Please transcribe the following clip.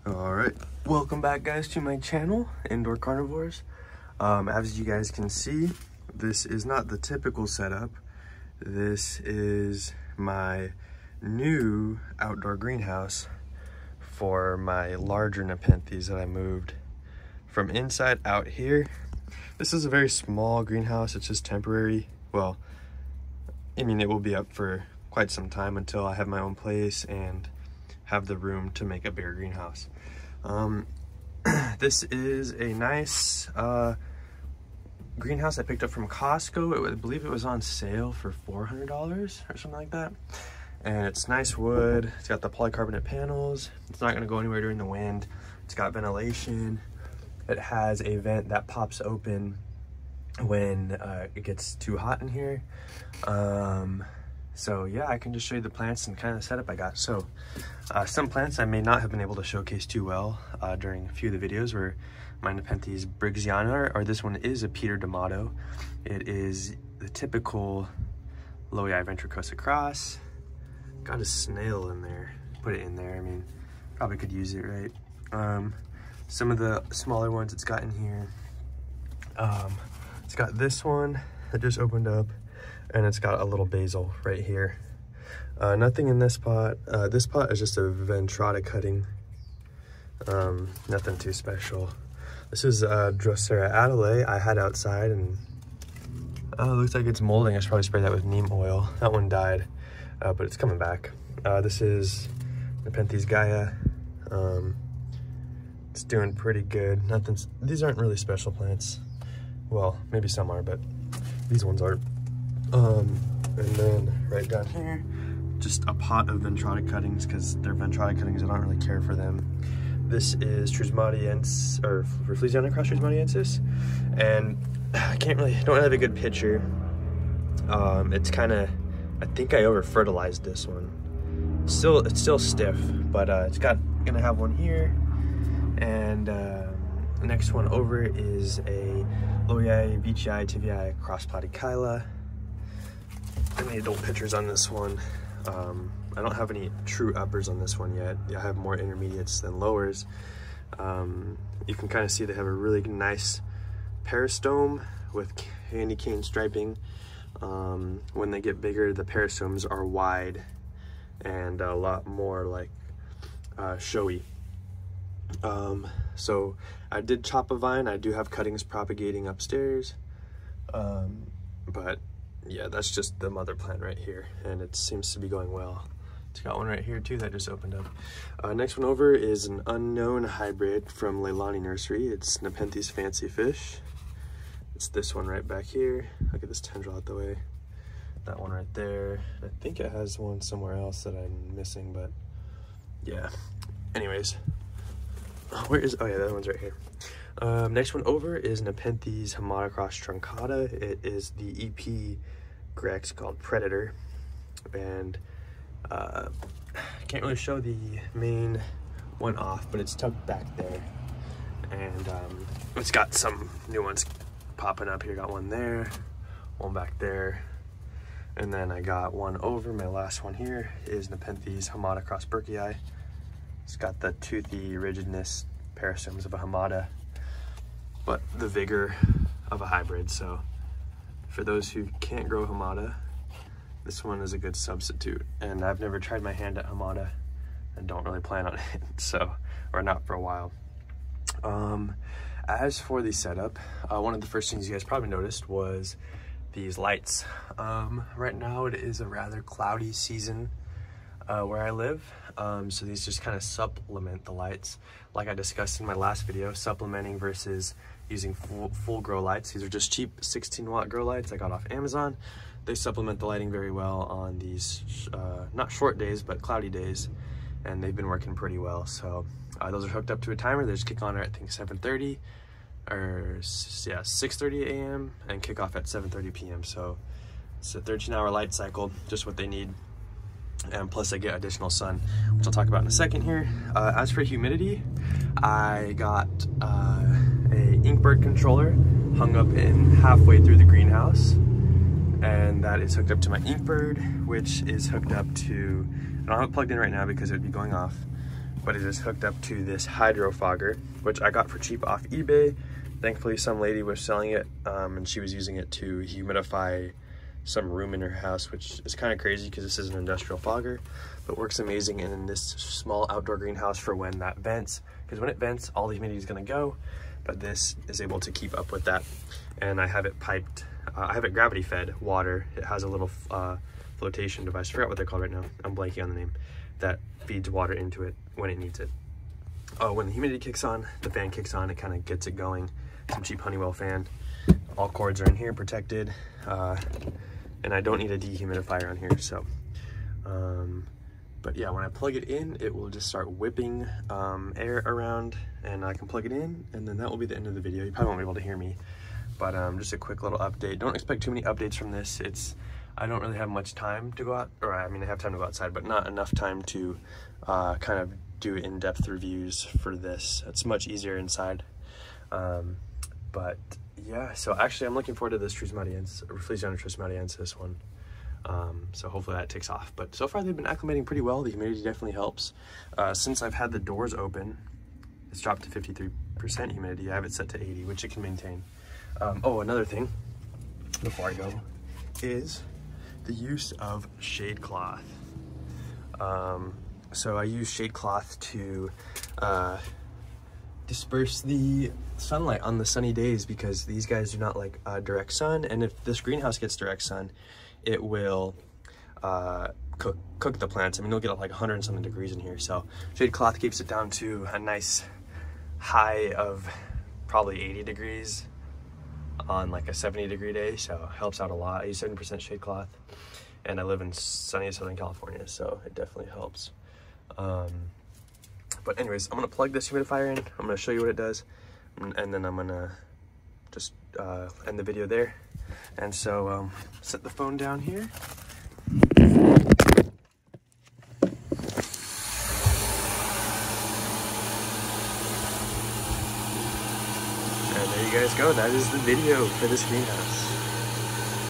All right, welcome back guys to my channel, Indoor Carnivores. As you guys can see, this is not the typical setup. This is my new outdoor greenhouse for my larger Nepenthes that I moved from inside out here. This is a very small greenhouse. It's just temporary. Well, I mean, it will be up for quite some time until I have my own place and have the room to make a bigger greenhouse. This is a nice greenhouse I picked up from Costco. I believe it was on sale for $400 or something like that. And it's nice wood. It's got the polycarbonate panels. It's not gonna go anywhere during the wind. It's got ventilation. It has a vent that pops open when it gets too hot in here. So yeah, I can just show you the plants and kind of the setup I got. So some plants I may not have been able to showcase too well during a few of the videos were my Nepenthes Briggsana, or this one is a Peter D'Amato. It is the typical Lowii ventricosa cross. Got a snail in there, put it in there. I mean, probably could use it, right? Some of the smaller ones it's got in here. It's got this one that just opened up, and it's got a little basil right here. Nothing in this pot. This pot is just a Ventrata cutting. Nothing too special. This is Drosera Adelaide I had outside, and it looks like it's molding. I should probably spray that with neem oil. That one died, but it's coming back. This is Nepenthes Gaia. It's doing pretty good. These aren't really special plants. Well, maybe some are, but these ones aren't. And then right down here, just a pot of Ventrata cuttings, because they're Ventrata cuttings. I don't really care for them. This is Trismatiensis, or Rafflesiana cross Trismatiensis, and I don't really have a good picture. It's kind of, I think I over fertilized this one. It's still stiff, but it's gonna have one here, and the next one over is a Lowii Veitchii Tivii cross Platykyla. Any adult pictures on this one. I don't have any true uppers on this one yet. I have more intermediates than lowers. You can kind of see they have a really nice peristome with candy cane striping. When they get bigger, the peristomes are wide and a lot more like showy. So I did chop a vine. I do have cuttings propagating upstairs, but yeah, that's just the mother plant right here, and it seems to be going well. It's got one right here too that just opened up. Next one over is an unknown hybrid from Leilani Nursery. It's Nepenthes Fancy Fish. It's this one right back here. I'll get this tendril out the way. That one right there. I think it has one somewhere else that I'm missing, but yeah. Anyways, oh yeah, that one's right here. Next one over is Nepenthes Hamadacross truncata. It is the EP Grex called Predator, and I can't really show the main one off, but it's tucked back there, and it's got some new ones popping up here. Got one there, one back there, and then I got one over. My last one here is Nepenthes Hamadacross Burkii. It's got the toothy rigidness peristomes of a Hamada, but the vigor of a hybrid. So for those who can't grow Hamada, this one is a good substitute. And I've never tried my hand at Hamada and don't really plan on it, so, or not for a while. As for the setup, one of the first things you guys probably noticed was these lights. Right now it is a rather cloudy season where I live, so these just kind of supplement the lights. Like I discussed in my last video, supplementing versus using full grow lights. These are just cheap 16-watt grow lights I got off Amazon. They supplement the lighting very well on these not short days, but cloudy days, and they've been working pretty well. So those are hooked up to a timer. They just kick on at, I think, 7:30 or yeah, 6:30 a.m. and kick off at 7:30 p.m. So it's a 13-hour light cycle, just what they need. And plus I get additional sun, which I'll talk about in a second here. As for humidity, I got a Inkbird controller hung up in halfway through the greenhouse, and that is hooked up to my Inkbird, which is hooked up to, I don't have it plugged in right now because it would be going off, but it is hooked up to this hydro fogger, which I got for cheap off eBay. Thankfully, some lady was selling it, and she was using it to humidify some room in her house, which is kind of crazy because this is an industrial fogger, but works amazing in this small outdoor greenhouse for when that vents, because when it vents, all the humidity is going to go, but this is able to keep up with that. And I have it piped, I have it gravity fed water. It has a little flotation device, I forgot what they're called right now, I'm blanking on the name, that feeds water into it when it needs it. When the humidity kicks on, the fan kicks on, it kind of gets it going. Some cheap Honeywell fan. All cords are in here protected, and I don't need a dehumidifier on here, so but yeah, when I plug it in, it will just start whipping air around, and I can plug it in, and then that will be the end of the video. You probably won't be able to hear me, but just a quick little update. Don't expect too many updates from this. I don't really have much time to go out, or I mean, I have time to go outside, but not enough time to kind of do in-depth reviews for this. It's much easier inside. But yeah, so actually I'm looking forward to this Feliciana Trismatiensis, this one. So hopefully that takes off. But so far they've been acclimating pretty well. The humidity definitely helps. Since I've had the doors open, it's dropped to 53% humidity. I have it set to 80, which it can maintain. Oh, another thing before I go is the use of shade cloth. So I use shade cloth to disperse the sunlight on the sunny days, because these guys do not like direct sun, and if this greenhouse gets direct sun, it will cook the plants. I mean, you'll get like 100 and something degrees in here, so shade cloth keeps it down to a nice high of probably 80 degrees on like a 70-degree day, so it helps out a lot. I use 70% shade cloth, and I live in sunny Southern California, so it definitely helps. But anyways, I'm gonna plug this humidifier in. I'm gonna show you what it does, and then I'm gonna just end the video there. And so set the phone down here. And there you guys go. That is the video for this greenhouse.